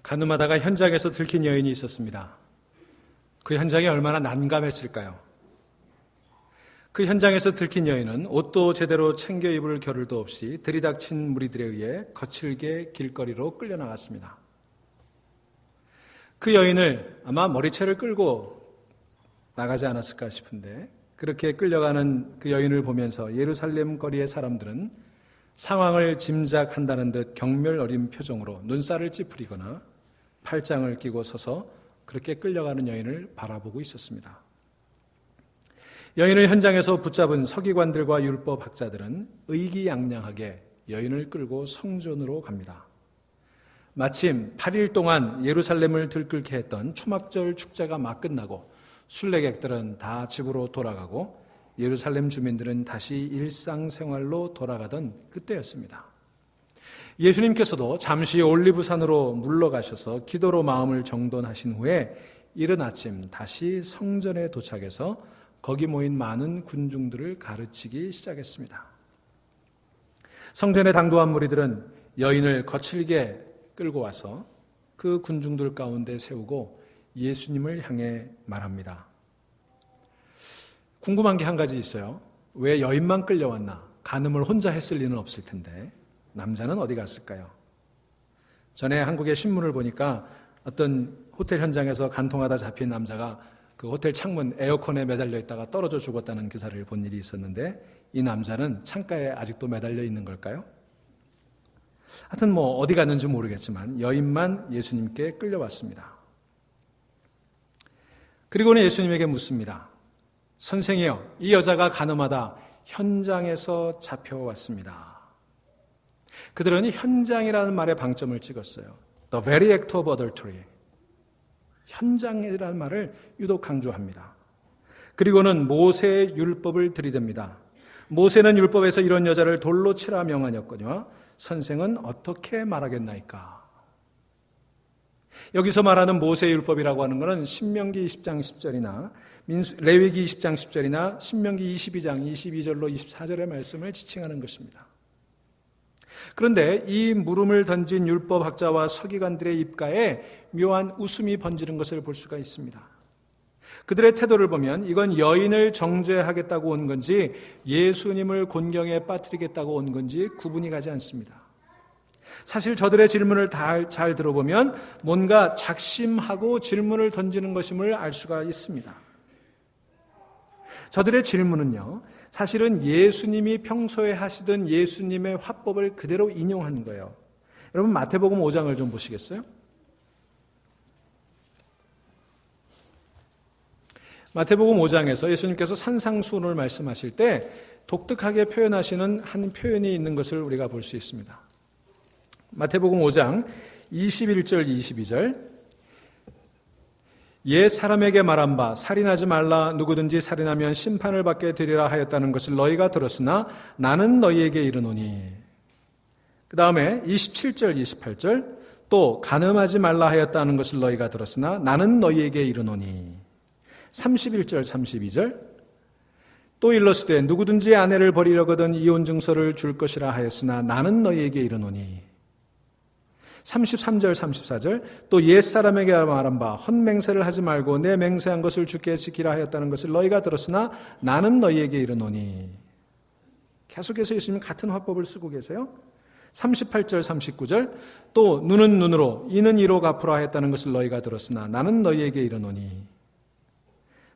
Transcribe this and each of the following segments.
가늠하다가 현장에서 들킨 여인이 있었습니다. 그 현장이 얼마나 난감했을까요? 그 현장에서 들킨 여인은 옷도 제대로 챙겨 입을 겨를도 없이 들이닥친 무리들에 의해 거칠게 길거리로 끌려나갔습니다. 그 여인을 아마 머리채를 끌고 나가지 않았을까 싶은데, 그렇게 끌려가는 그 여인을 보면서 예루살렘 거리의 사람들은 상황을 짐작한다는 듯 경멸 어린 표정으로 눈살을 찌푸리거나 팔짱을 끼고 서서 그렇게 끌려가는 여인을 바라보고 있었습니다. 여인을 현장에서 붙잡은 서기관들과 율법학자들은 의기양양하게 여인을 끌고 성전으로 갑니다. 마침 8일 동안 예루살렘을 들끓게 했던 초막절 축제가 막 끝나고 순례객들은 다 집으로 돌아가고 예루살렘 주민들은 다시 일상생활로 돌아가던 그때였습니다. 예수님께서도 잠시 올리브산으로 물러가셔서 기도로 마음을 정돈하신 후에 이른 아침 다시 성전에 도착해서 거기 모인 많은 군중들을 가르치기 시작했습니다. 성전에 당도한 무리들은 여인을 거칠게 끌고 와서 그 군중들 가운데 세우고 예수님을 향해 말합니다. 궁금한 게 한 가지 있어요. 왜 여인만 끌려왔나? 간음을 혼자 했을 리는 없을 텐데 남자는 어디 갔을까요? 전에 한국의 신문을 보니까 어떤 호텔 현장에서 간통하다 잡힌 남자가 그 호텔 창문 에어컨에 매달려 있다가 떨어져 죽었다는 기사를 본 일이 있었는데, 이 남자는 창가에 아직도 매달려 있는 걸까요? 하여튼 어디 갔는지 모르겠지만 여인만 예수님께 끌려왔습니다. 그리고는 예수님에게 묻습니다. 선생이여, 이 여자가 간음하다 현장에서 잡혀왔습니다. 그들은 현장이라는 말에 방점을 찍었어요. The very act of adultery. 현장이라는 말을 유독 강조합니다. 그리고는 모세의 율법을 들이댑니다. 모세는 율법에서 이런 여자를 돌로 치라 명하였거니와 선생은 어떻게 말하겠나이까? 여기서 말하는 모세의 율법이라고 하는 것은 신명기 20장 10절이나 레위기 20장 10절이나 신명기 22장 22절로 24절의 말씀을 지칭하는 것입니다. 그런데 이 물음을 던진 율법학자와 서기관들의 입가에 묘한 웃음이 번지는 것을 볼 수가 있습니다. 그들의 태도를 보면 이건 여인을 정죄하겠다고 온 건지 예수님을 곤경에 빠뜨리겠다고 온 건지 구분이 가지 않습니다. 사실 저들의 질문을 잘 들어보면 뭔가 작심하고 질문을 던지는 것임을 알 수가 있습니다. 저들의 질문은요, 사실은 예수님이 평소에 하시던 예수님의 화법을 그대로 인용하는 거예요. 여러분 마태복음 5장을 좀 보시겠어요? 마태복음 5장에서 예수님께서 산상수훈을 말씀하실 때 독특하게 표현하시는 한 표현이 있는 것을 우리가 볼 수 있습니다. 마태복음 5장 21절 22절, 옛 사람에게 말한 바 살인하지 말라, 누구든지 살인하면 심판을 받게 되리라 하였다는 것을 너희가 들었으나 나는 너희에게 이르노니. 그 다음에 27절 28절, 또 간음하지 말라 하였다는 것을 너희가 들었으나 나는 너희에게 이르노니. 31절 32절, 또 일러스되 누구든지 아내를 버리려거든 이혼 증서를 줄 것이라 하였으나 나는 너희에게 이르노니. 33절 34절, 또 옛사람에게 말한 바 헛맹세를 하지 말고 내 맹세한 것을 주께 지키라 하였다는 것을 너희가 들었으나 나는 너희에게 이르노니. 계속해서 예수님 같은 화법을 쓰고 계세요. 38절 39절, 또 눈은 눈으로 이는 이로 갚으라 하였다는 것을 너희가 들었으나 나는 너희에게 이르노니.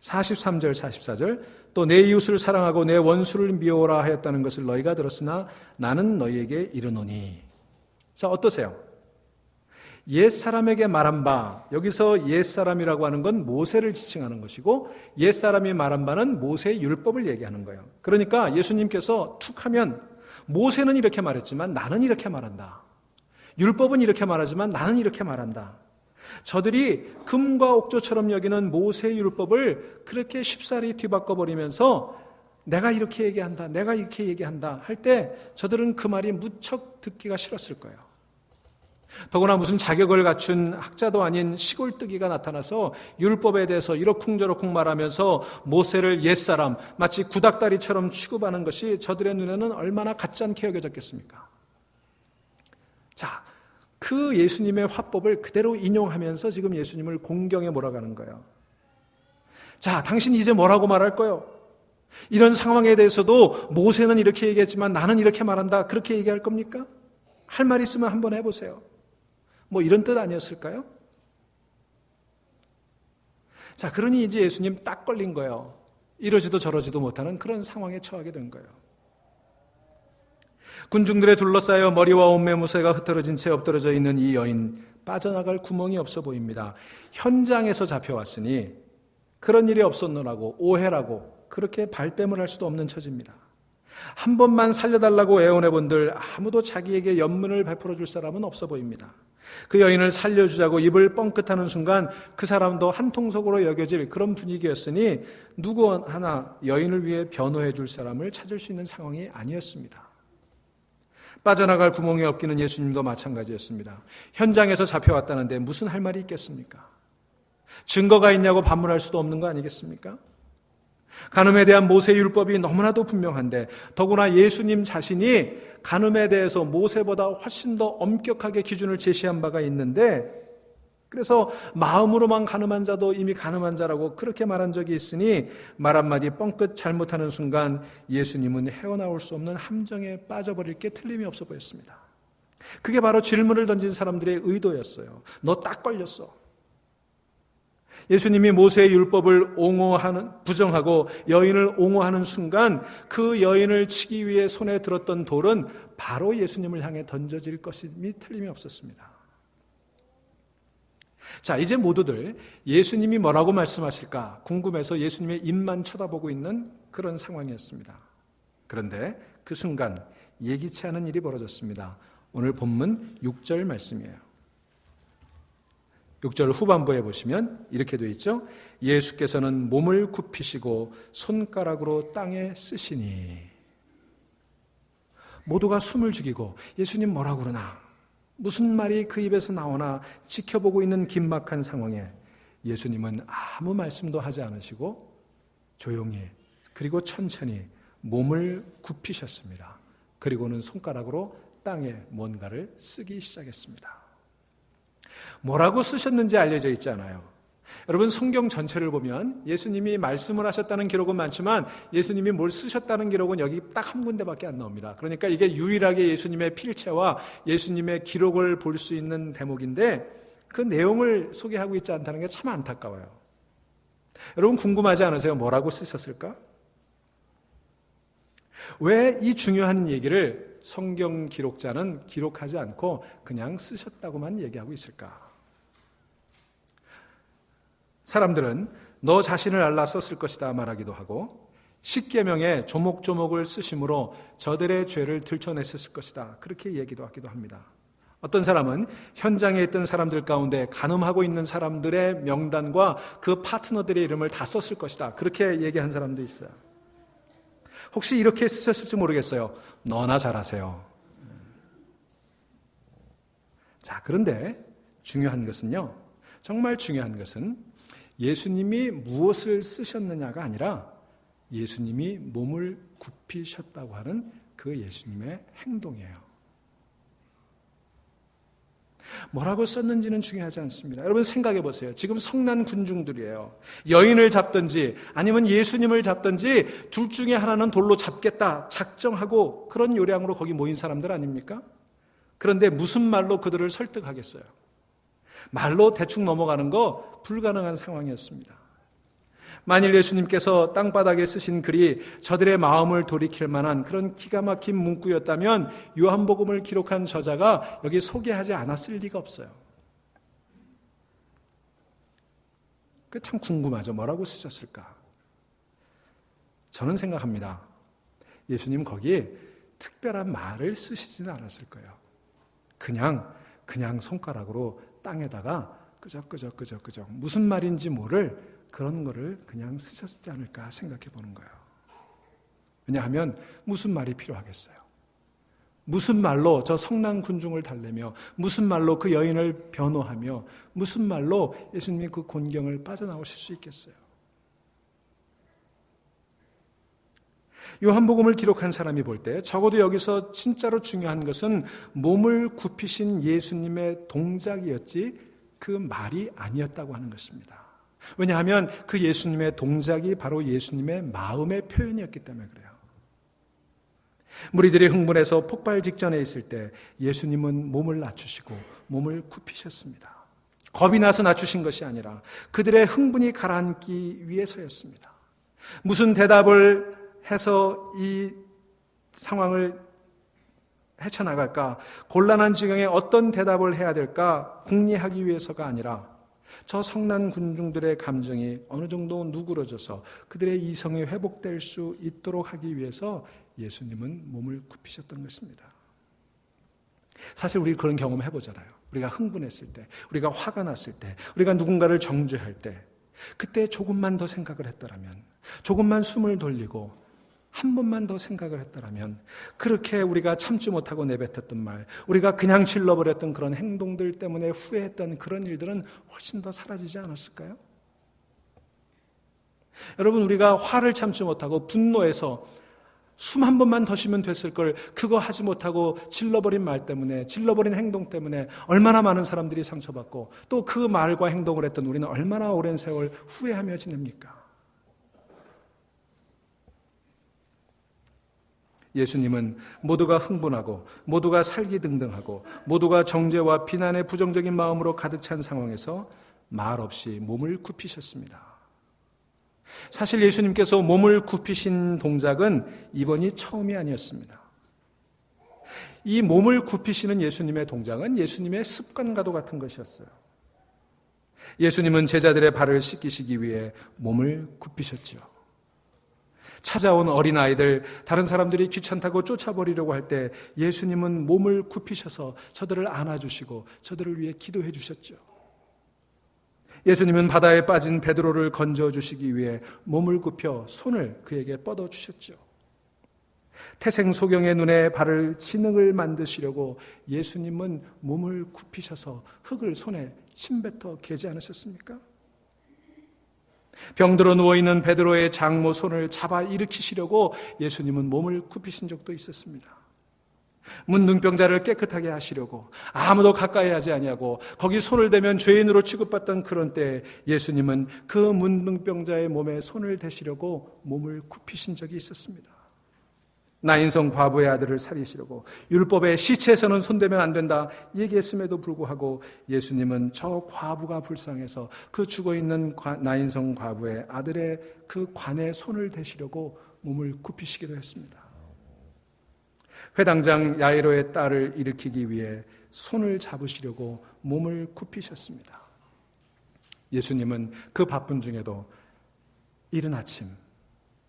43절 44절, 또 내 이웃을 사랑하고 내 원수를 미워라 하였다는 것을 너희가 들었으나 나는 너희에게 이르노니. 자, 어떠세요? 옛사람에게 말한 바, 여기서 옛사람이라고 하는 건 모세를 지칭하는 것이고 옛사람이 말한 바는 모세의 율법을 얘기하는 거예요. 그러니까 예수님께서 툭 하면 모세는 이렇게 말했지만 나는 이렇게 말한다. 율법은 이렇게 말하지만 나는 이렇게 말한다. 저들이 금과 옥조처럼 여기는 모세의 율법을 그렇게 쉽사리 뒤바꿔버리면서 내가 이렇게 얘기한다, 내가 이렇게 얘기한다 할 때 저들은 그 말이 무척 듣기가 싫었을 거예요. 더구나 무슨 자격을 갖춘 학자도 아닌 시골뜨기가 나타나서 율법에 대해서 이러쿵저러쿵 말하면서 모세를 옛사람, 마치 구닥다리처럼 취급하는 것이 저들의 눈에는 얼마나 가짜않게 여겨졌겠습니까? 자, 그 예수님의 화법을 그대로 인용하면서 지금 예수님을 공경에 몰아가는 거예요. 자, 당신 이제 뭐라고 말할 거요? 이런 상황에 대해서도 모세는 이렇게 얘기했지만 나는 이렇게 말한다. 그렇게 얘기할 겁니까? 할 말 있으면 한번 해보세요. 뭐 이런 뜻 아니었을까요? 자, 그러니 이제 예수님 딱 걸린 거예요. 이러지도 저러지도 못하는 그런 상황에 처하게 된 거예요. 군중들에 둘러싸여 머리와 온몸에 무쇠가 흩어진 채 엎드러져 있는 이 여인, 빠져나갈 구멍이 없어 보입니다. 현장에서 잡혀왔으니 그런 일이 없었노라고 오해라고 그렇게 발뺌을 할 수도 없는 처지입니다. 한 번만 살려달라고 애원해본들 아무도 자기에게 연문을 베풀어 줄 사람은 없어 보입니다. 그 여인을 살려주자고 입을 뻥끗하는 순간 그 사람도 한통속으로 여겨질 그런 분위기였으니 누구 하나 여인을 위해 변호해 줄 사람을 찾을 수 있는 상황이 아니었습니다. 빠져나갈 구멍이 없기는 예수님도 마찬가지였습니다. 현장에서 잡혀왔다는데 무슨 할 말이 있겠습니까? 증거가 있냐고 반문할 수도 없는 거 아니겠습니까? 간음에 대한 모세율법이 너무나도 분명한데 더구나 예수님 자신이 간음에 대해서 모세보다 훨씬 더 엄격하게 기준을 제시한 바가 있는데 그래서 마음으로만 간음한 자도 이미 간음한 자라고 그렇게 말한 적이 있으니 말 한마디 뻥끗 잘못하는 순간 예수님은 헤어나올 수 없는 함정에 빠져버릴 게 틀림이 없어 보였습니다. 그게 바로 질문을 던진 사람들의 의도였어요. 너 딱 걸렸어. 예수님이 모세의 율법을 부정하고 여인을 옹호하는 순간 그 여인을 치기 위해 손에 들었던 돌은 바로 예수님을 향해 던져질 것임이 틀림이 없었습니다. 자, 이제 모두들 예수님이 뭐라고 말씀하실까 궁금해서 예수님의 입만 쳐다보고 있는 그런 상황이었습니다. 그런데 그 순간 예기치 않은 일이 벌어졌습니다. 오늘 본문 6절 말씀이에요. 6절 후반부에 보시면 이렇게 되어 있죠. 예수께서는 몸을 굽히시고 손가락으로 땅에 쓰시니. 모두가 숨을 죽이고 예수님 뭐라고 그러나 무슨 말이 그 입에서 나오나 지켜보고 있는 긴막한 상황에 예수님은 아무 말씀도 하지 않으시고 조용히 그리고 천천히 몸을 굽히셨습니다. 그리고는 손가락으로 땅에 뭔가를 쓰기 시작했습니다. 뭐라고 쓰셨는지 알려져 있지 않아요. 여러분 성경 전체를 보면 예수님이 말씀을 하셨다는 기록은 많지만 예수님이 뭘 쓰셨다는 기록은 여기 딱 한 군데밖에 안 나옵니다. 그러니까 이게 유일하게 예수님의 필체와 예수님의 기록을 볼 수 있는 대목인데 그 내용을 소개하고 있지 않다는 게 참 안타까워요. 여러분 궁금하지 않으세요? 뭐라고 쓰셨을까? 왜 이 중요한 얘기를 성경 기록자는 기록하지 않고 그냥 쓰셨다고만 얘기하고 있을까? 사람들은 너 자신을 알라 썼을 것이다 말하기도 하고 십계명에 조목조목을 쓰심으로 저들의 죄를 들춰냈을 것이다 그렇게 얘기도 하기도 합니다. 어떤 사람은 현장에 있던 사람들 가운데 간음하고 있는 사람들의 명단과 그 파트너들의 이름을 다 썼을 것이다 그렇게 얘기한 사람도 있어요. 혹시 이렇게 쓰셨을지 모르겠어요. 너나 잘하세요. 자, 그런데 중요한 것은요. 정말 중요한 것은 예수님이 무엇을 쓰셨느냐가 아니라 예수님이 몸을 굽히셨다고 하는 그 예수님의 행동이에요. 뭐라고 썼는지는 중요하지 않습니다. 여러분 생각해 보세요. 지금 성난 군중들이에요. 여인을 잡든지 아니면 예수님을 잡든지 둘 중에 하나는 돌로 잡겠다 작정하고 그런 요량으로 거기 모인 사람들 아닙니까? 그런데 무슨 말로 그들을 설득하겠어요? 말로 대충 넘어가는 거 불가능한 상황이었습니다. 만일 예수님께서 땅바닥에 쓰신 글이 저들의 마음을 돌이킬 만한 그런 기가 막힌 문구였다면 요한복음을 기록한 저자가 여기 소개하지 않았을 리가 없어요. 그 참 궁금하죠. 뭐라고 쓰셨을까? 저는 생각합니다. 예수님 거기에 특별한 말을 쓰시지는 않았을 거예요. 그냥 손가락으로 땅에다가 끄적끄적 무슨 말인지 모를 그런 거를 그냥 쓰셨지 않을까 생각해 보는 거예요. 왜냐하면 무슨 말이 필요하겠어요? 무슨 말로 저 성난 군중을 달래며 무슨 말로 그 여인을 변호하며 무슨 말로 예수님이 그 곤경을 빠져나오실 수 있겠어요? 요한복음을 기록한 사람이 볼 때 적어도 여기서 진짜로 중요한 것은 몸을 굽히신 예수님의 동작이었지 그 말이 아니었다고 하는 것입니다. 왜냐하면 그 예수님의 동작이 바로 예수님의 마음의 표현이었기 때문에 그래요. 무리들이 흥분해서 폭발 직전에 있을 때 예수님은 몸을 낮추시고 몸을 굽히셨습니다. 겁이 나서 낮추신 것이 아니라 그들의 흥분이 가라앉기 위해서였습니다. 무슨 대답을 해서 이 상황을 헤쳐나갈까, 곤란한 지경에 어떤 대답을 해야 될까 궁리하기 위해서가 아니라 저 성난 군중들의 감정이 어느 정도 누그러져서 그들의 이성이 회복될 수 있도록 하기 위해서 예수님은 몸을 굽히셨던 것입니다. 사실 우리 그런 경험 해보잖아요. 우리가 흥분했을 때, 우리가 화가 났을 때, 우리가 누군가를 정죄할 때, 그때 조금만 더 생각을 했더라면, 조금만 숨을 돌리고 한 번만 더 생각을 했더라면, 그렇게 우리가 참지 못하고 내뱉었던 말, 우리가 그냥 질러버렸던 그런 행동들 때문에 후회했던 그런 일들은 훨씬 더 사라지지 않았을까요? 여러분, 우리가 화를 참지 못하고 분노해서 숨 한 번만 더 쉬면 됐을 걸 그거 하지 못하고 질러버린 말 때문에, 질러버린 행동 때문에 얼마나 많은 사람들이 상처받고 또 그 말과 행동을 했던 우리는 얼마나 오랜 세월 후회하며 지냅니까? 예수님은 모두가 흥분하고 모두가 살기등등하고 모두가 정죄와 비난의 부정적인 마음으로 가득 찬 상황에서 말없이 몸을 굽히셨습니다. 사실 예수님께서 몸을 굽히신 동작은 이번이 처음이 아니었습니다. 이 몸을 굽히시는 예수님의 동작은 예수님의 습관과도 같은 것이었어요. 예수님은 제자들의 발을 씻기시기 위해 몸을 굽히셨지요. 찾아온 어린아이들, 다른 사람들이 귀찮다고 쫓아버리려고 할 때 예수님은 몸을 굽히셔서 저들을 안아주시고 저들을 위해 기도해 주셨죠. 예수님은 바다에 빠진 베드로를 건져주시기 위해 몸을 굽혀 손을 그에게 뻗어주셨죠. 태생소경의 눈에 발을 진흙을 만드시려고 예수님은 몸을 굽히셔서 흙을 손에 침뱉어 개지 않으셨습니까? 병들어 누워있는 베드로의 장모 손을 잡아 일으키시려고 예수님은 몸을 굽히신 적도 있었습니다. 문둥병자를 깨끗하게 하시려고 아무도 가까이 하지 아니하고 거기 손을 대면 죄인으로 취급받던 그런 때에 예수님은 그 문둥병자의 몸에 손을 대시려고 몸을 굽히신 적이 있었습니다. 나인성 과부의 아들을 살리시려고 율법에 시체에서는 손대면 안 된다 얘기했음에도 불구하고 예수님은 저 과부가 불쌍해서 그 죽어있는 나인성 과부의 아들의 그 관에 손을 대시려고 몸을 굽히시기도 했습니다. 회당장 야이로의 딸을 일으키기 위해 손을 잡으시려고 몸을 굽히셨습니다. 예수님은 그 바쁜 중에도 이른 아침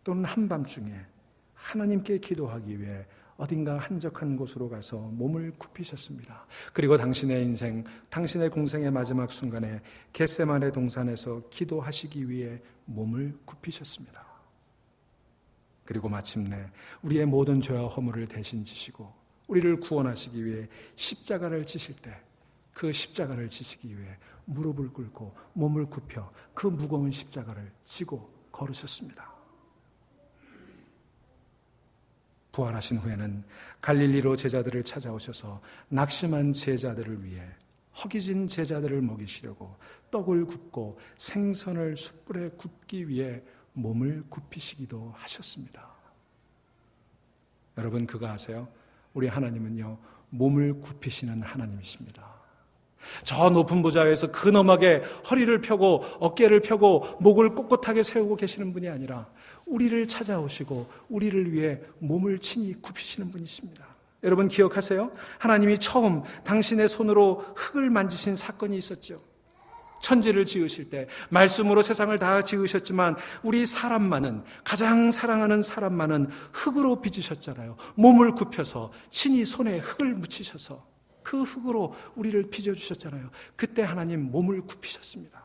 또는 한밤중에 하나님께 기도하기 위해 어딘가 한적한 곳으로 가서 몸을 굽히셨습니다. 그리고 당신의 인생, 당신의 공생의 마지막 순간에 겟세마네 동산에서 기도하시기 위해 몸을 굽히셨습니다. 그리고 마침내 우리의 모든 죄와 허물을 대신 지시고 우리를 구원하시기 위해 십자가를 지실 때 그 십자가를 지시기 위해 무릎을 꿇고 몸을 굽혀 그 무거운 십자가를 지고 걸으셨습니다. 부활하신 후에는 갈릴리로 제자들을 찾아오셔서 낙심한 제자들을 위해 허기진 제자들을 먹이시려고 떡을 굽고 생선을 숯불에 굽기 위해 몸을 굽히시기도 하셨습니다. 여러분 그거 아세요? 우리 하나님은요 몸을 굽히시는 하나님이십니다. 저 높은 보좌에서 근엄하게 허리를 펴고 어깨를 펴고 목을 꼿꼿하게 세우고 계시는 분이 아니라 우리를 찾아오시고 우리를 위해 몸을 친히 굽히시는 분이십니다. 여러분 기억하세요? 하나님이 처음 당신의 손으로 흙을 만지신 사건이 있었죠. 천지를 지으실 때 말씀으로 세상을 다 지으셨지만 우리 사람만은, 가장 사랑하는 사람만은 흙으로 빚으셨잖아요. 몸을 굽혀서 친히 손에 흙을 묻히셔서 그 흙으로 우리를 빚어주셨잖아요. 그때 하나님 몸을 굽히셨습니다.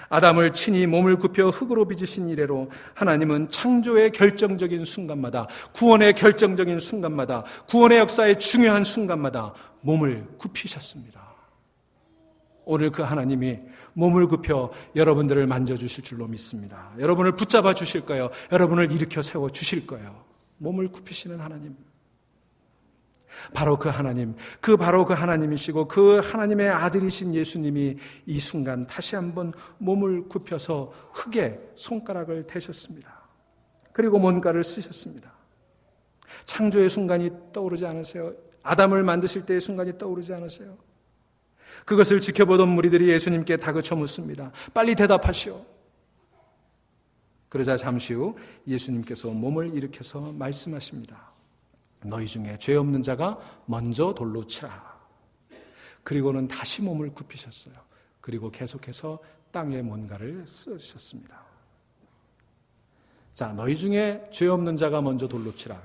아담을 친히 몸을 굽혀 흙으로 빚으신 이래로 하나님은 창조의 결정적인 순간마다, 구원의 결정적인 순간마다, 구원의 역사의 중요한 순간마다 몸을 굽히셨습니다. 오늘 그 하나님이 몸을 굽혀 여러분들을 만져주실 줄로 믿습니다. 여러분을 붙잡아 주실 거예요. 여러분을 일으켜 세워 주실 거예요. 몸을 굽히시는 하나님. 바로 그 하나님, 바로 그 하나님이시고 그 하나님의 아들이신 예수님이 이 순간 다시 한번 몸을 굽혀서 흙에 손가락을 대셨습니다. 그리고 뭔가를 쓰셨습니다. 창조의 순간이 떠오르지 않으세요? 아담을 만드실 때의 순간이 떠오르지 않으세요? 그것을 지켜보던 무리들이 예수님께 다그쳐 묻습니다. 빨리 대답하시오. 그러자 잠시 후 예수님께서 몸을 일으켜서 말씀하십니다. 너희 중에 죄 없는 자가 먼저 돌로 치라. 그리고는 다시 몸을 굽히셨어요. 그리고 계속해서 땅에 뭔가를 쓰셨습니다. 자, 너희 중에 죄 없는 자가 먼저 돌로 치라.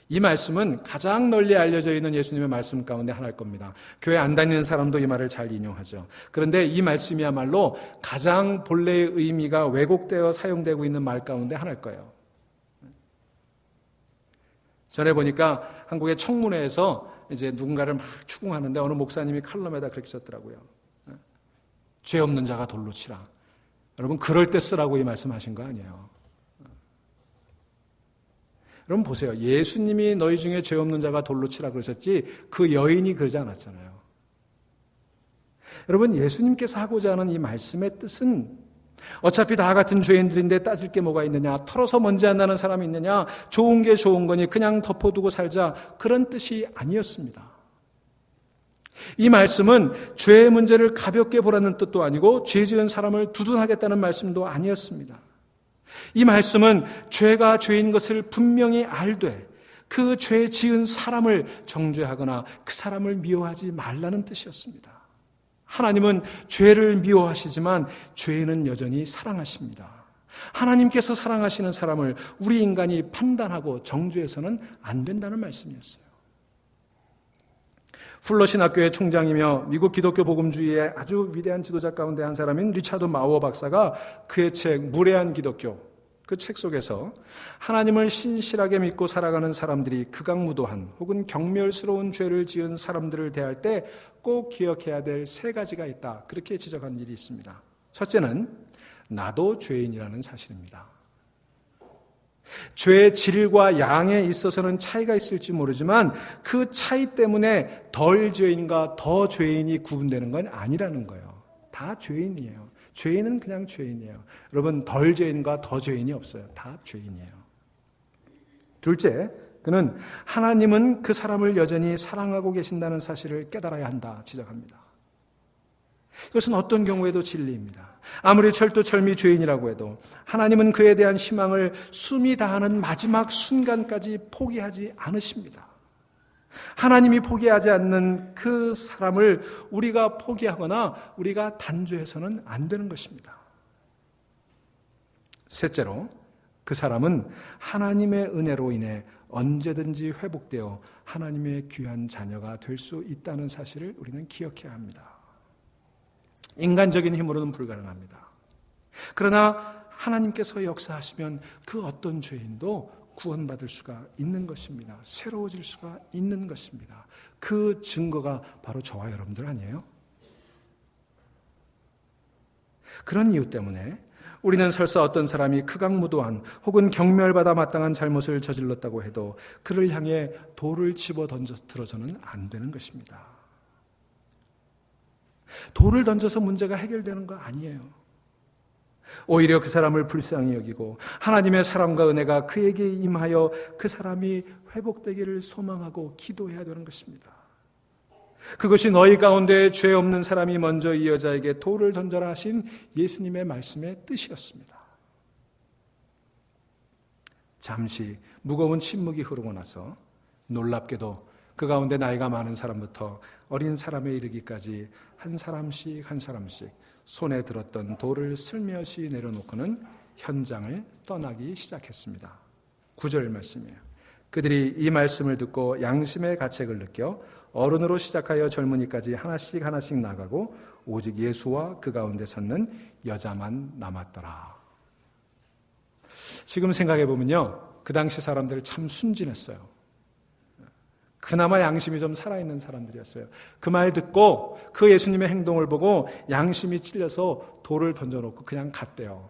이 말씀은 가장 널리 알려져 있는 예수님의 말씀 가운데 하나일 겁니다. 교회 안 다니는 사람도 이 말을 잘 인용하죠. 그런데 이 말씀이야말로 가장 본래의 의미가 왜곡되어 사용되고 있는 말 가운데 하나일 거예요. 전에 보니까 한국의 청문회에서 이제 누군가를 막 추궁하는데 어느 목사님이 칼럼에다 그렇게 썼더라고요. 죄 없는 자가 돌로 치라. 여러분, 그럴 때 쓰라고 이 말씀하신 거 아니에요. 여러분 보세요. 예수님이 너희 중에 죄 없는 자가 돌로 치라 그러셨지 그 여인이 그러지 않았잖아요. 여러분, 예수님께서 하고자 하는 이 말씀의 뜻은 어차피 다 같은 죄인들인데 따질 게 뭐가 있느냐, 털어서 먼지 안 나는 사람이 있느냐, 좋은 게 좋은 거니 그냥 덮어두고 살자, 그런 뜻이 아니었습니다. 이 말씀은 죄의 문제를 가볍게 보라는 뜻도 아니고 죄 지은 사람을 두둔하겠다는 말씀도 아니었습니다. 이 말씀은 죄가 죄인 것을 분명히 알되 그 죄 지은 사람을 정죄하거나 그 사람을 미워하지 말라는 뜻이었습니다. 하나님은 죄를 미워하시지만 죄인은 여전히 사랑하십니다. 하나님께서 사랑하시는 사람을 우리 인간이 판단하고 정죄해서는 안 된다는 말씀이었어요. 플러신학교의 총장이며 미국 기독교 복음주의의 아주 위대한 지도자 가운데 한 사람인 리차드 마워 박사가 그의 책 무례한 기독교, 그 책 속에서 하나님을 신실하게 믿고 살아가는 사람들이 극악무도한 혹은 경멸스러운 죄를 지은 사람들을 대할 때 꼭 기억해야 될 세 가지가 있다, 그렇게 지적한 일이 있습니다. 첫째는 나도 죄인이라는 사실입니다. 죄의 질과 양에 있어서는 차이가 있을지 모르지만 그 차이 때문에 덜 죄인과 더 죄인이 구분되는 건 아니라는 거예요. 다 죄인이에요. 죄인은 그냥 죄인이에요. 여러분, 덜 죄인과 더 죄인이 없어요. 다 죄인이에요. 둘째, 그는 하나님은 그 사람을 여전히 사랑하고 계신다는 사실을 깨달아야 한다 지적합니다. 이것은 어떤 경우에도 진리입니다. 아무리 철두철미 죄인이라고 해도 하나님은 그에 대한 희망을 숨이 다하는 마지막 순간까지 포기하지 않으십니다. 하나님이 포기하지 않는 그 사람을 우리가 포기하거나 우리가 단죄해서는 안 되는 것입니다. 셋째로, 그 사람은 하나님의 은혜로 인해 언제든지 회복되어 하나님의 귀한 자녀가 될 수 있다는 사실을 우리는 기억해야 합니다. 인간적인 힘으로는 불가능합니다. 그러나 하나님께서 역사하시면 그 어떤 죄인도 구원받을 수가 있는 것입니다. 새로워질 수가 있는 것입니다. 그 증거가 바로 저와 여러분들 아니에요? 그런 이유 때문에 우리는 설사 어떤 사람이 극악무도한 혹은 경멸받아 마땅한 잘못을 저질렀다고 해도 그를 향해 돌을 집어 던져들어서는 안 되는 것입니다. 돌을 던져서 문제가 해결되는 거 아니에요. 오히려 그 사람을 불쌍히 여기고 하나님의 사랑과 은혜가 그에게 임하여 그 사람이 회복되기를 소망하고 기도해야 되는 것입니다. 그것이 너희 가운데 죄 없는 사람이 먼저 이 여자에게 돌을 던져라 하신 예수님의 말씀의 뜻이었습니다. 잠시 무거운 침묵이 흐르고 나서 놀랍게도 그 가운데 나이가 많은 사람부터 어린 사람에 이르기까지 한 사람씩 손에 들었던 돌을 슬며시 내려놓고는 현장을 떠나기 시작했습니다. 9절 말씀이에요. 그들이 이 말씀을 듣고 양심의 가책을 느껴 어른으로 시작하여 젊은이까지 하나씩 나가고 오직 예수와 그 가운데 섰는 여자만 남았더라. 지금 생각해 보면요, 그 당시 사람들 참 순진했어요. 그나마 양심이 좀 살아있는 사람들이었어요. 그 말 듣고 그 예수님의 행동을 보고 양심이 찔려서 돌을 던져놓고 그냥 갔대요.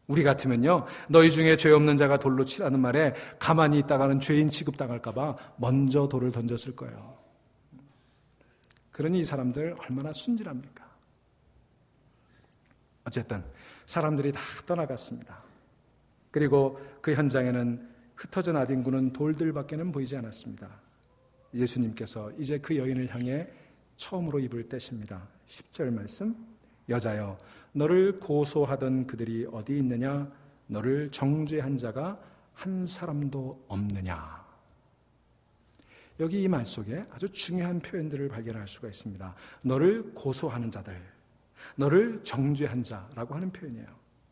우리 같으면요, 너희 중에 죄 없는 자가 돌로 치라는 말에 가만히 있다가는 죄인 취급당할까 봐 먼저 돌을 던졌을 거예요. 그러니 이 사람들 얼마나 순진합니까? 어쨌든 사람들이 다 떠나갔습니다. 그리고 그 현장에는 흩어져 나뒹구는 돌들밖에는 보이지 않았습니다. 예수님께서 이제 그 여인을 향해 처음으로 입을 떼십니다. 10절 말씀, 여자여 너를 고소하던 그들이 어디 있느냐? 너를 정죄한 자가 한 사람도 없느냐? 여기 이 말 속에 아주 중요한 표현들을 발견할 수가 있습니다. 너를 고소하는 자들, 너를 정죄한 자라고 하는 표현이에요.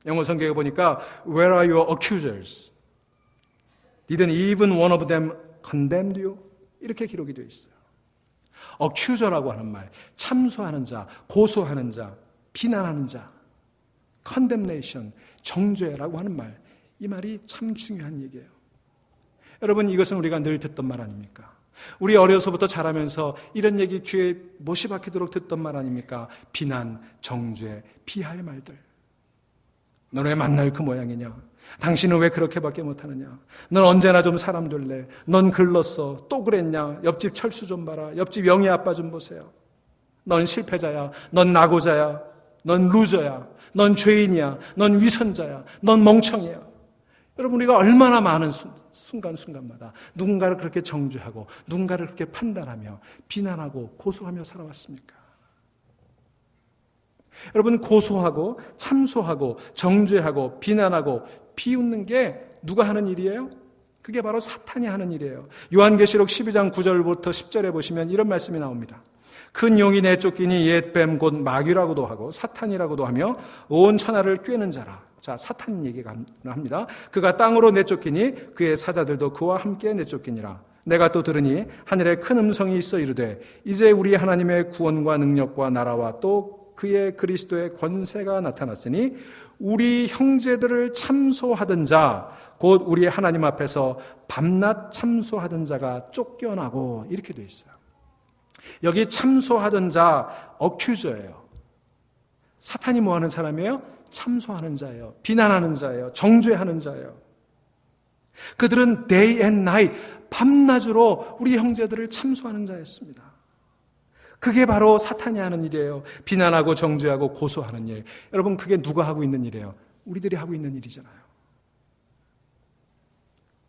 영어 성경에 보니까 Where are your accusers? Didn't even one of them condemn you? 이렇게 기록이 되어 있어요. accuser라고 하는 말, 참소하는 자, 고소하는 자, 비난하는 자, condemnation, 정죄라고 하는 말, 이 말이 참 중요한 얘기예요. 여러분, 이것은 우리가 늘 듣던 말 아닙니까? 우리 어려서부터 자라면서 이런 얘기 귀에 못이 박히도록 듣던 말 아닙니까? 비난, 정죄, 비하의 말들. 넌 왜 만날 그 모양이냐? 당신은 왜 그렇게밖에 못하느냐? 넌 언제나 좀 사람 될래? 넌 글렀어. 또 그랬냐? 옆집 철수 좀 봐라. 옆집 영희 아빠 좀 보세요. 넌 실패자야. 넌 낙오자야. 넌 루저야. 넌 죄인이야. 넌 위선자야. 넌 멍청이야. 여러분, 우리가 얼마나 많은 순간순간마다 누군가를 그렇게 정죄하고 누군가를 그렇게 판단하며 비난하고 고소하며 살아왔습니까? 여러분, 고소하고 참소하고 정죄하고 비난하고 비웃는 게 누가 하는 일이에요? 그게 바로 사탄이 하는 일이에요. 요한계시록 12장 9절부터 10절에 보시면 이런 말씀이 나옵니다. 큰 용이 내쫓기니 옛뱀 곧 마귀라고도 하고 사탄이라고도 하며 온 천하를 꿰는 자라. 자, 사탄 얘기가 합니다. 그가 땅으로 내쫓기니 그의 사자들도 그와 함께 내쫓기니라. 내가 또 들으니 하늘에 큰 음성이 있어 이르되 이제 우리 하나님의 구원과 능력과 나라와 또 그의 그리스도의 권세가 나타났으니 우리 형제들을 참소하던 자, 곧 우리 하나님 앞에서 밤낮 참소하던 자가 쫓겨나고, 이렇게 돼 있어요. 여기 참소하던 자, 어큐저예요. 사탄이 뭐 하는 사람이에요? 참소하는 자예요. 비난하는 자예요. 정죄하는 자예요. 그들은 day and night, 밤낮으로 우리 형제들을 참소하는 자였습니다. 그게 바로 사탄이 하는 일이에요. 비난하고 정죄하고 고소하는 일. 여러분, 그게 누가 하고 있는 일이에요? 우리들이 하고 있는 일이잖아요.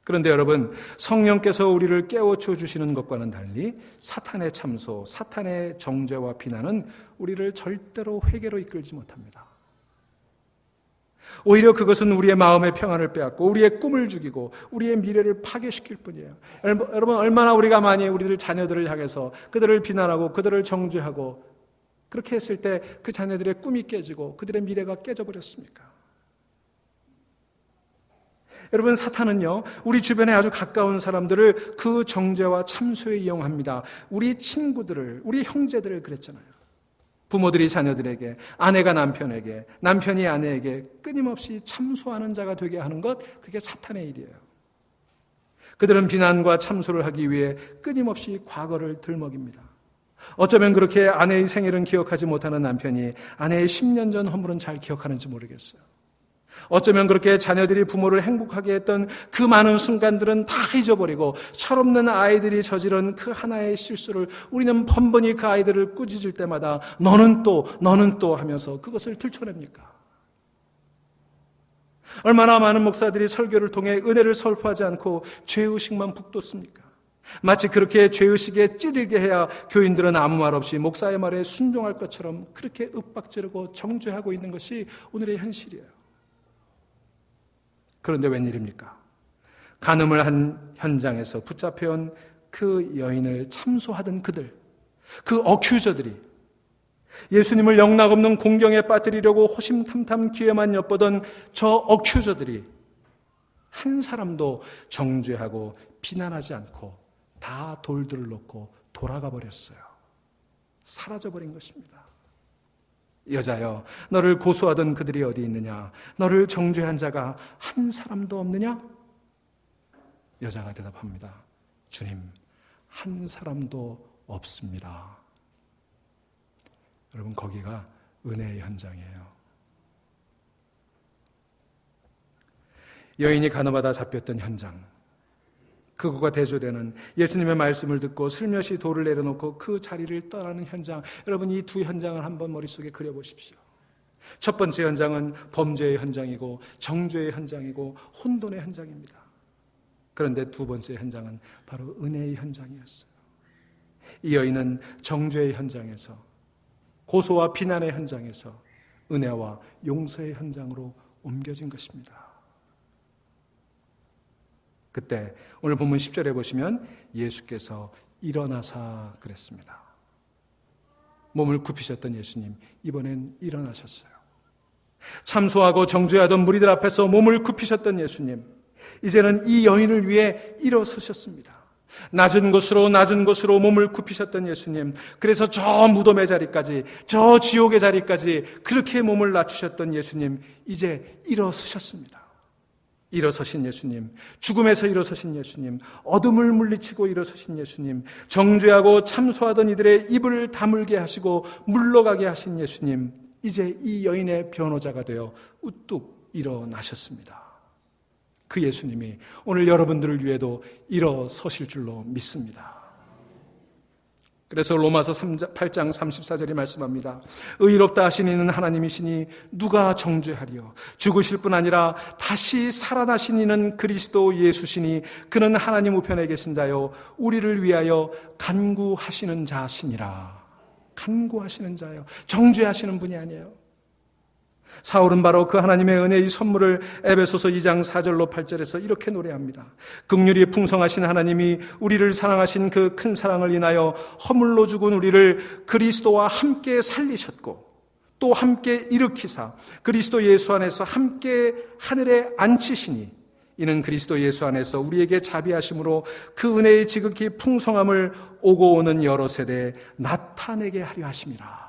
그런데 여러분, 성령께서 우리를 깨워쳐 주시는 것과는 달리 사탄의 참소, 사탄의 정죄와 비난은 우리를 절대로 회개로 이끌지 못합니다. 오히려 그것은 우리의 마음의 평안을 빼앗고 우리의 꿈을 죽이고 우리의 미래를 파괴시킬 뿐이에요. 여러분, 얼마나 우리가 많이 우리들 자녀들을 향해서 그들을 비난하고 그들을 정죄하고 그렇게 했을 때 그 자녀들의 꿈이 깨지고 그들의 미래가 깨져버렸습니까? 여러분, 사탄은요, 우리 주변에 아주 가까운 사람들을 그 정죄와 참소에 이용합니다. 우리 친구들을, 우리 형제들을 그랬잖아요. 부모들이 자녀들에게, 아내가 남편에게, 남편이 아내에게 끊임없이 참소하는 자가 되게 하는 것, 그게 사탄의 일이에요. 그들은 비난과 참소를 하기 위해 끊임없이 과거를 들먹입니다. 어쩌면 그렇게 아내의 생일은 기억하지 못하는 남편이 아내의 10년 전 허물은 잘 기억하는지 모르겠어요. 어쩌면 그렇게 자녀들이 부모를 행복하게 했던 그 많은 순간들은 다 잊어버리고 철없는 아이들이 저지른 그 하나의 실수를 우리는 번번이 그 아이들을 꾸짖을 때마다 너는 또 하면서 그것을 들춰냅니까? 얼마나 많은 목사들이 설교를 통해 은혜를 설파하지 않고 죄의식만 북돋습니까? 마치 그렇게 죄의식에 찌들게 해야 교인들은 아무 말 없이 목사의 말에 순종할 것처럼 그렇게 윽박지르고 정죄하고 있는 것이 오늘의 현실이에요. 그런데 웬일입니까? 간음을 한 현장에서 붙잡혀온 그 여인을 참소하던 그들, 그 어큐저들이 예수님을 영락없는 공경에 빠뜨리려고 호심탐탐 기회만 엿보던 저 어큐저들이 한 사람도 정죄하고 비난하지 않고 다 돌들을 놓고 돌아가 버렸어요. 사라져버린 것입니다. 여자여, 너를 고소하던 그들이 어디 있느냐? 너를 정죄한 자가 한 사람도 없느냐? 여자가 대답합니다. 주님, 한 사람도 없습니다. 여러분, 거기가 은혜의 현장이에요. 여인이 간호받아 잡혔던 현장, 그거가 대조되는 예수님의 말씀을 듣고 슬며시 돌을 내려놓고 그 자리를 떠나는 현장, 여러분 이 두 현장을 한번 머릿속에 그려보십시오. 첫 번째 현장은 범죄의 현장이고 정죄의 현장이고 혼돈의 현장입니다. 그런데 두 번째 현장은 바로 은혜의 현장이었어요. 이 여인은 정죄의 현장에서, 고소와 비난의 현장에서 은혜와 용서의 현장으로 옮겨진 것입니다. 그때 오늘 본문 10절에 보시면 예수께서 일어나사 그랬습니다. 몸을 굽히셨던 예수님, 이번엔 일어나셨어요. 참소하고 정죄하던 무리들 앞에서 몸을 굽히셨던 예수님, 이제는 이 여인을 위해 일어서셨습니다. 낮은 곳으로 몸을 굽히셨던 예수님, 그래서 저 무덤의 자리까지, 저 지옥의 자리까지 그렇게 몸을 낮추셨던 예수님, 이제 일어서셨습니다. 일어서신 예수님, 죽음에서 일어서신 예수님, 어둠을 물리치고 일어서신 예수님, 정죄하고 참소하던 이들의 입을 다물게 하시고 물러가게 하신 예수님, 이제 이 여인의 변호자가 되어 우뚝 일어나셨습니다. 그 예수님이 오늘 여러분들을 위해도 일어서실 줄로 믿습니다. 그래서 로마서 8장 34절이 말씀합니다. 의롭다 하신 이는 하나님이시니 누가 정죄하리요. 죽으실 뿐 아니라 다시 살아나신 이는 그리스도 예수시니 그는 하나님 우편에 계신 자요 우리를 위하여 간구하시는 자시니라. 간구하시는 자요, 정죄하시는 분이 아니에요. 사울은 바로 그 하나님의 은혜의 선물을 에베소서 2장 4절로 8절에서 이렇게 노래합니다. 긍휼이 풍성하신 하나님이 우리를 사랑하신 그 큰 사랑을 인하여 허물로 죽은 우리를 그리스도와 함께 살리셨고 또 함께 일으키사 그리스도 예수 안에서 함께 하늘에 앉히시니 이는 그리스도 예수 안에서 우리에게 자비하심으로 그 은혜의 지극히 풍성함을 오고 오는 여러 세대에 나타내게 하려 하심이라.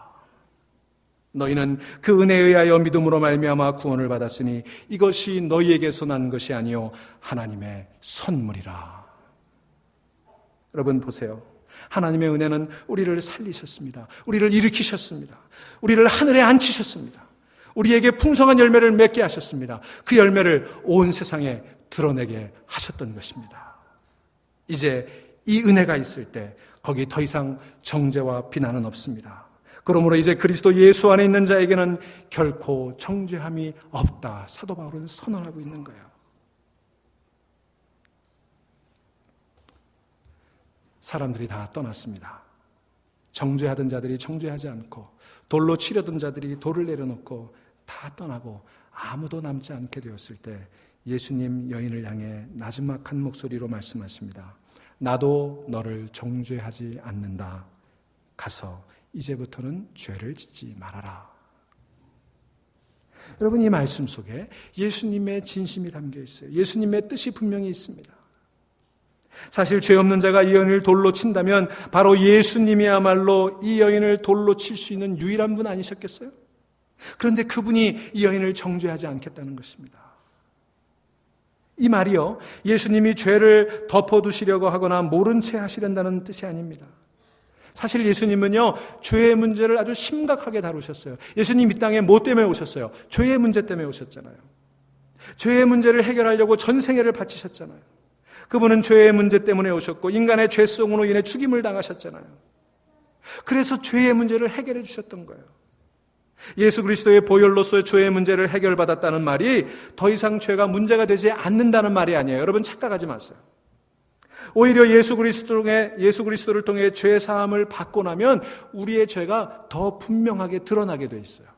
너희는 그 은혜에 의하여 믿음으로 말미암아 구원을 받았으니 이것이 너희에게서 난 것이 아니요 하나님의 선물이라. 여러분 보세요. 하나님의 은혜는 우리를 살리셨습니다. 우리를 일으키셨습니다. 우리를 하늘에 앉히셨습니다. 우리에게 풍성한 열매를 맺게 하셨습니다. 그 열매를 온 세상에 드러내게 하셨던 것입니다. 이제 이 은혜가 있을 때 거기 더 이상 정죄와 비난은 없습니다. 그러므로 이제 그리스도 예수 안에 있는 자에게는 결코 정죄함이 없다. 사도 바울은 선언하고 있는 거예요. 사람들이 다 떠났습니다. 정죄하던 자들이 정죄하지 않고 돌로 치려던 자들이 돌을 내려놓고 다 떠나고 아무도 남지 않게 되었을 때 예수님 여인을 향해 나지막한 목소리로 말씀하십니다. 나도 너를 정죄하지 않는다. 가서 이제부터는 죄를 짓지 말아라. 여러분 이 말씀 속에 예수님의 진심이 담겨 있어요. 예수님의 뜻이 분명히 있습니다. 사실 죄 없는 자가 이 여인을 돌로 친다면 바로 예수님이야말로 이 여인을 돌로 칠 수 있는 유일한 분 아니셨겠어요? 그런데 그분이 이 여인을 정죄하지 않겠다는 것입니다. 이 말이요, 예수님이 죄를 덮어두시려고 하거나 모른 채 하시려는 뜻이 아닙니다. 사실 예수님은요, 죄의 문제를 아주 심각하게 다루셨어요. 예수님 이 땅에 뭐 때문에 오셨어요? 죄의 문제 때문에 오셨잖아요. 죄의 문제를 해결하려고 전생애를 바치셨잖아요. 그분은 죄의 문제 때문에 오셨고 인간의 죄성으로 인해 죽임을 당하셨잖아요. 그래서 죄의 문제를 해결해 주셨던 거예요. 예수 그리스도의 보혈로서 죄의 문제를 해결받았다는 말이 더 이상 죄가 문제가 되지 않는다는 말이 아니에요. 여러분 착각하지 마세요. 오히려 예수 그리스도를 통해 죄 사함을 받고 나면 우리의 죄가 더 분명하게 드러나게 돼 있어요.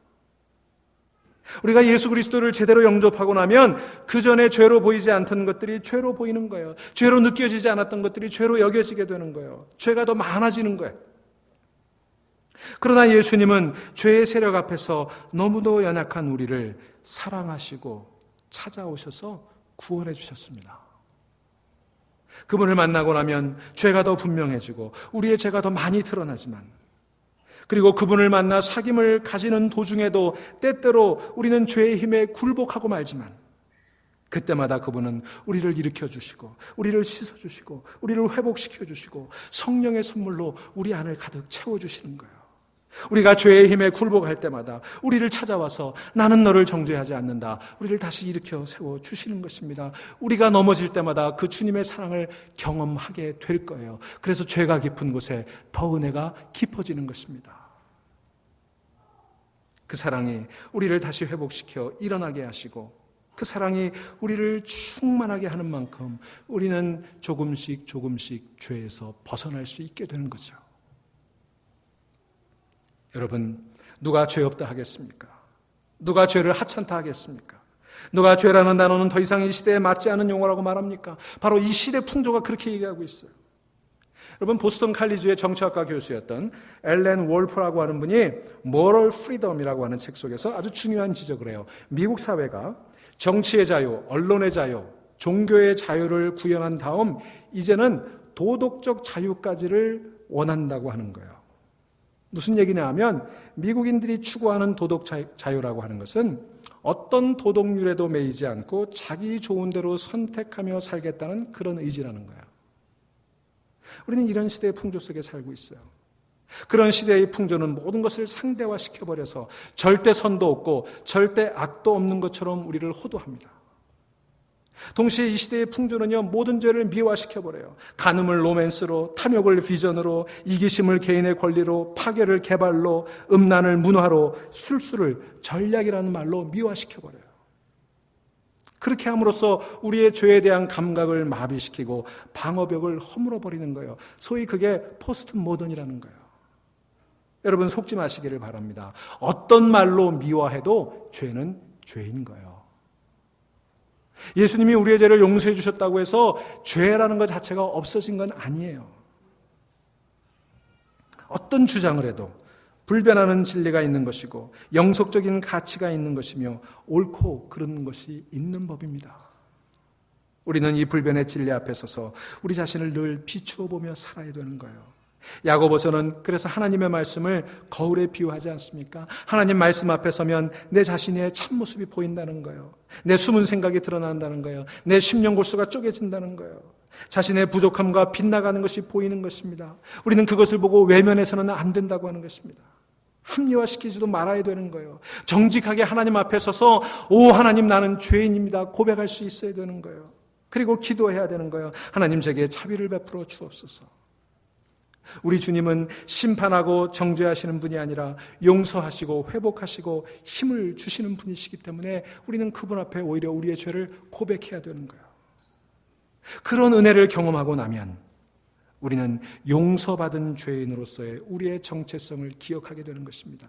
우리가 예수 그리스도를 제대로 영접하고 나면 그 전에 죄로 보이지 않던 것들이 죄로 보이는 거예요. 죄로 느껴지지 않았던 것들이 죄로 여겨지게 되는 거예요. 죄가 더 많아지는 거예요. 그러나 예수님은 죄의 세력 앞에서 너무도 연약한 우리를 사랑하시고 찾아오셔서 구원해 주셨습니다. 그분을 만나고 나면 죄가 더 분명해지고 우리의 죄가 더 많이 드러나지만, 그리고 그분을 만나 사귐을 가지는 도중에도 때때로 우리는 죄의 힘에 굴복하고 말지만, 그때마다 그분은 우리를 일으켜 주시고 우리를 씻어 주시고 우리를 회복시켜 주시고 성령의 선물로 우리 안을 가득 채워 주시는 거예요. 우리가 죄의 힘에 굴복할 때마다 우리를 찾아와서 나는 너를 정죄하지 않는다, 우리를 다시 일으켜 세워 주시는 것입니다. 우리가 넘어질 때마다 그 주님의 사랑을 경험하게 될 거예요. 그래서 죄가 깊은 곳에 더 은혜가 깊어지는 것입니다. 그 사랑이 우리를 다시 회복시켜 일어나게 하시고 그 사랑이 우리를 충만하게 하는 만큼 우리는 조금씩 죄에서 벗어날 수 있게 되는 거죠. 여러분, 누가 죄 없다 하겠습니까? 누가 죄를 하찮다 하겠습니까? 누가 죄라는 단어는 더 이상 이 시대에 맞지 않은 용어라고 말합니까? 바로 이 시대 풍조가 그렇게 얘기하고 있어요. 여러분, 보스턴 칼리지의 정치학과 교수였던 앨런 월프라고 하는 분이 Moral Freedom이라고 하는 책 속에서 아주 중요한 지적을 해요. 미국 사회가 정치의 자유, 언론의 자유, 종교의 자유를 구현한 다음 이제는 도덕적 자유까지를 원한다고 하는 거예요. 무슨 얘기냐 하면 미국인들이 추구하는 도덕 자유라고 하는 것은 어떤 도덕률에도 매이지 않고 자기 좋은 대로 선택하며 살겠다는 그런 의지라는 거예요. 우리는 이런 시대의 풍조 속에 살고 있어요. 그런 시대의 풍조는 모든 것을 상대화시켜버려서 절대 선도 없고 절대 악도 없는 것처럼 우리를 호도합니다. 동시에 이 시대의 풍조는요, 모든 죄를 미화시켜버려요. 간음을 로맨스로, 탐욕을 비전으로, 이기심을 개인의 권리로, 파괴를 개발로, 음란을 문화로, 술수를 전략이라는 말로 미화시켜버려요. 그렇게 함으로써 우리의 죄에 대한 감각을 마비시키고 방어벽을 허물어버리는 거예요. 소위 그게 포스트 모던이라는 거예요. 여러분, 속지 마시기를 바랍니다. 어떤 말로 미화해도 죄는 죄인 거예요. 예수님이 우리의 죄를 용서해 주셨다고 해서 죄라는 것 자체가 없어진 건 아니에요. 어떤 주장을 해도 불변하는 진리가 있는 것이고 영속적인 가치가 있는 것이며 옳고 그른 것이 있는 법입니다. 우리는 이 불변의 진리 앞에 서서 우리 자신을 늘 비추어 보며 살아야 되는 거예요. 야고보서는 그래서 하나님의 말씀을 거울에 비유하지 않습니까? 하나님 말씀 앞에 서면 내 자신의 참모습이 보인다는 거예요. 내 숨은 생각이 드러난다는 거예요. 내 심령골수가 쪼개진다는 거예요. 자신의 부족함과 빗나가는 것이 보이는 것입니다. 우리는 그것을 보고 외면해서는 안 된다고 하는 것입니다. 합리화시키지도 말아야 되는 거예요. 정직하게 하나님 앞에 서서 오 하나님, 나는 죄인입니다 고백할 수 있어야 되는 거예요. 그리고 기도해야 되는 거예요. 하나님, 제게 자비를 베풀어 주옵소서. 우리 주님은 심판하고 정죄하시는 분이 아니라 용서하시고 회복하시고 힘을 주시는 분이시기 때문에 우리는 그분 앞에 오히려 우리의 죄를 고백해야 되는 거예요. 그런 은혜를 경험하고 나면 우리는 용서받은 죄인으로서의 우리의 정체성을 기억하게 되는 것입니다.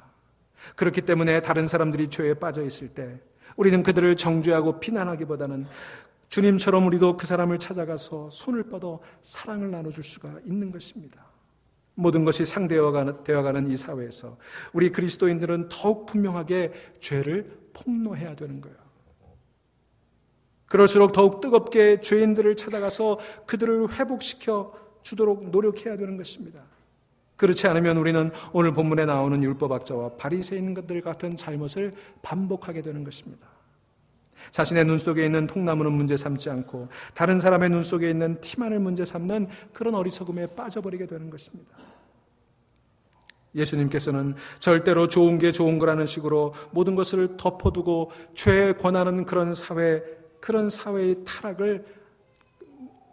그렇기 때문에 다른 사람들이 죄에 빠져 있을 때 우리는 그들을 정죄하고 비난하기보다는 주님처럼 우리도 그 사람을 찾아가서 손을 뻗어 사랑을 나눠줄 수가 있는 것입니다. 모든 것이 상대되어가는 이 사회에서 우리 그리스도인들은 더욱 분명하게 죄를 폭로해야 되는 거예요. 그럴수록 더욱 뜨겁게 죄인들을 찾아가서 그들을 회복시켜 주도록 노력해야 되는 것입니다. 그렇지 않으면 우리는 오늘 본문에 나오는 율법학자와 바리새인들 같은 잘못을 반복하게 되는 것입니다. 자신의 눈 속에 있는 통나무는 문제 삼지 않고 다른 사람의 눈 속에 있는 티만을 문제 삼는 그런 어리석음에 빠져버리게 되는 것입니다. 예수님께서는 절대로 좋은 게 좋은 거라는 식으로 모든 것을 덮어두고 죄에 권하는 그런 사회의 타락을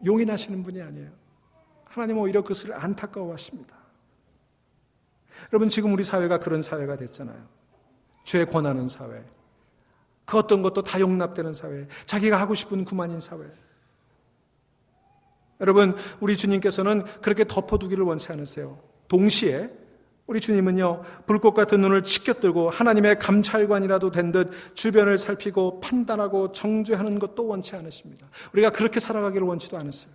용인하시는 분이 아니에요. 하나님은 오히려 그것을 안타까워하십니다. 여러분, 지금 우리 사회가 그런 사회가 됐잖아요. 죄에 권하는 사회, 그 어떤 것도 다 용납되는 사회, 자기가 하고 싶은 그만인 사회. 여러분, 우리 주님께서는 그렇게 덮어두기를 원치 않으세요. 동시에 우리 주님은요, 불꽃 같은 눈을 치켜뜨고 하나님의 감찰관이라도 된 듯 주변을 살피고 판단하고 정죄하는 것도 원치 않으십니다. 우리가 그렇게 살아가기를 원치도 않으세요.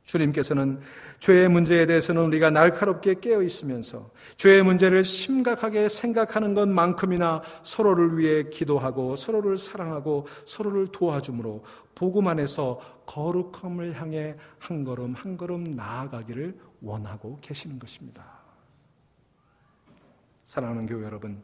주님께서는 죄의 문제에 대해서는 우리가 날카롭게 깨어 있으면서 죄의 문제를 심각하게 생각하는 것만큼이나 서로를 위해 기도하고 서로를 사랑하고 서로를 도와줌으로 복음 안에서 거룩함을 향해 한 걸음 한 걸음 나아가기를 원하고 계시는 것입니다. 사랑하는 교회 여러분,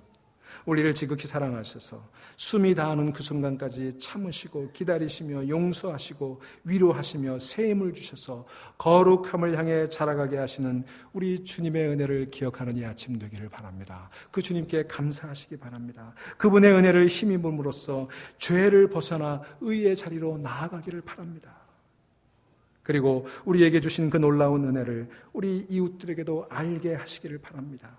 우리를 지극히 사랑하셔서 숨이 다하는 그 순간까지 참으시고 기다리시며 용서하시고 위로하시며 새 힘을 주셔서 거룩함을 향해 자라가게 하시는 우리 주님의 은혜를 기억하는 이 아침 되기를 바랍니다. 그 주님께 감사하시기 바랍니다. 그분의 은혜를 힘입음으로써 죄를 벗어나 의의 자리로 나아가기를 바랍니다. 그리고 우리에게 주신 그 놀라운 은혜를 우리 이웃들에게도 알게 하시기를 바랍니다.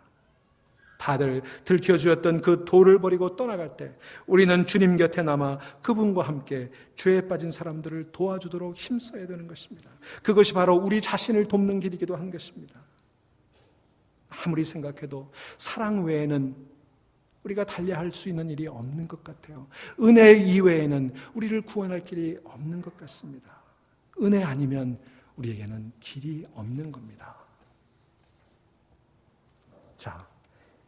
다들 들켜주었던 그 돌을 버리고 떠나갈 때 우리는 주님 곁에 남아 그분과 함께 죄에 빠진 사람들을 도와주도록 힘써야 되는 것입니다. 그것이 바로 우리 자신을 돕는 길이기도 한 것입니다. 아무리 생각해도 사랑 외에는 우리가 달려야 할 수 있는 일이 없는 것 같아요. 은혜 이외에는 우리를 구원할 길이 없는 것 같습니다. 은혜 아니면 우리에게는 길이 없는 겁니다. 자,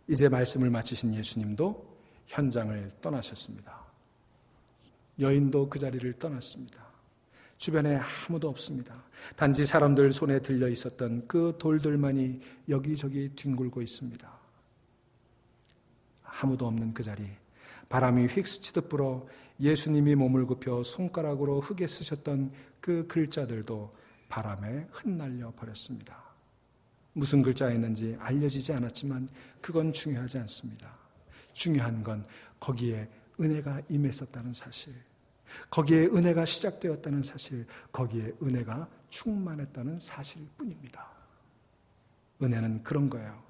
이제 말씀을 마치신 예수님도 현장을 떠나셨습니다. 여인도 그 자리를 떠났습니다. 주변에 아무도 없습니다. 단지 사람들 손에 들려 있었던 그 돌들만이 여기저기 뒹굴고 있습니다. 아무도 없는 그 자리, 바람이 휙 스치듯 불어 예수님이 몸을 굽혀 손가락으로 흙에 쓰셨던 그 글자들도 바람에 흩날려 버렸습니다. 무슨 글자였는지 알려지지 않았지만 그건 중요하지 않습니다. 중요한 건 거기에 은혜가 임했었다는 사실, 거기에 은혜가 시작되었다는 사실, 거기에 은혜가 충만했다는 사실일 뿐입니다. 은혜는 그런 거예요.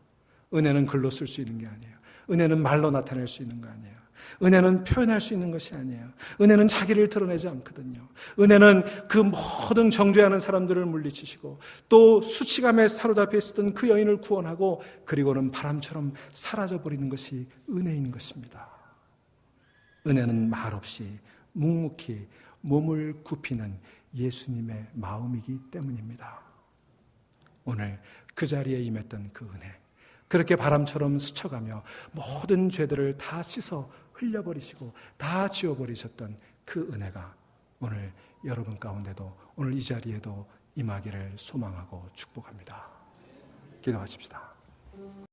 은혜는 글로 쓸 수 있는 게 아니에요. 은혜는 말로 나타낼 수 있는 거 아니에요. 은혜는 표현할 수 있는 것이 아니에요. 은혜는 자기를 드러내지 않거든요. 은혜는 그 모든 정죄하는 사람들을 물리치시고 또 수치감에 사로잡혀 있었던 그 여인을 구원하고 그리고는 바람처럼 사라져버리는 것이 은혜인 것입니다. 은혜는 말없이 묵묵히 몸을 굽히는 예수님의 마음이기 때문입니다. 오늘 그 자리에 임했던 그 은혜, 그렇게 바람처럼 스쳐가며 모든 죄들을 다 씻어 흘려버리시고 다 지워버리셨던 그 은혜가 오늘 여러분 가운데도 오늘 이 자리에도 임하기를 소망하고 축복합니다. 기도하십시다.